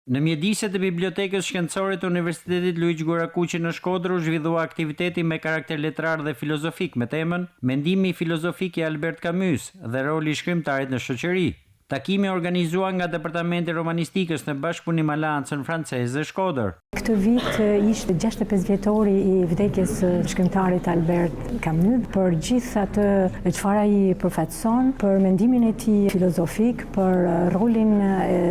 Në mjediset e Bibliotekës Shkencore të Universitetit Luiq Gurakuqi në Shkodër u zhvillua aktiviteti me karakter letrar dhe filozofik me temën Mendimi filozofik i Albert Camus dhe roli i shkrimtarit në shoqëri. Takimi organizuar nga Departamenti Romanistikës në bashkëpunim Aleancën Franceze Shkodër. Këtë vit ishte 65 vjetori i vdekjes së shkrimtarit Albert Camus, për gjithë atë çfarë ai përfaqëson, për mendimin e tij filozofik, për rolin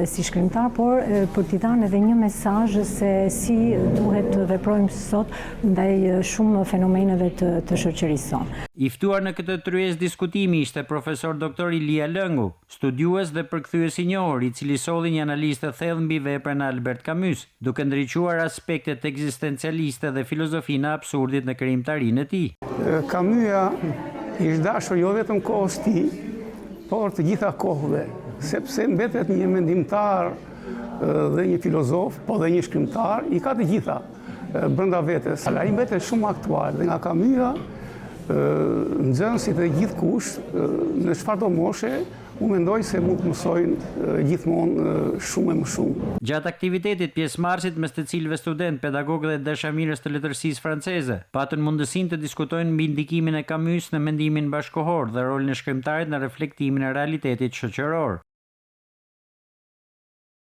si shkrimtar, por për t'i dhënë edhe një mesazh se si duhet të veprojmë sot ndaj shumë fenomeneve të shoqërisë sonë. I ftuar në këtë tryezë diskutimi ishte profesor doktor Ilia Lëngu, studiues dhe përkthyes i njohur, i cili solli një analizë të thellë mbi veprën e Albert Camus, duke ndriçuar aspektet ekzistencialiste dhe filozofinë e absurdit në krijimtarinë e tij. Camus ishte dashur jo vetëm kohës tij, por të gjitha kohëve, sepse mbetet një mendimtar dhe një filozof, po dhe një shkrimtar, i ka të gjitha brenda vetes. Ai mbetet shumë aktual dhe nga Camus nxënësit e gjithkush në çfarëdo moshe, unë mendoj se mund të mësojnë gjithmonë shumë e më shumë. Gjatë aktivitetit, pjesëmarrësit mes të cilëve student, pedagogë dhe dashamirës të letërsisë franceze patën mundësinë të diskutojnë mbi ndikimin e Camus në mendimin bashkëkohor dhe rolin e shkrimtarit në reflektimin e realitetit shoqëror.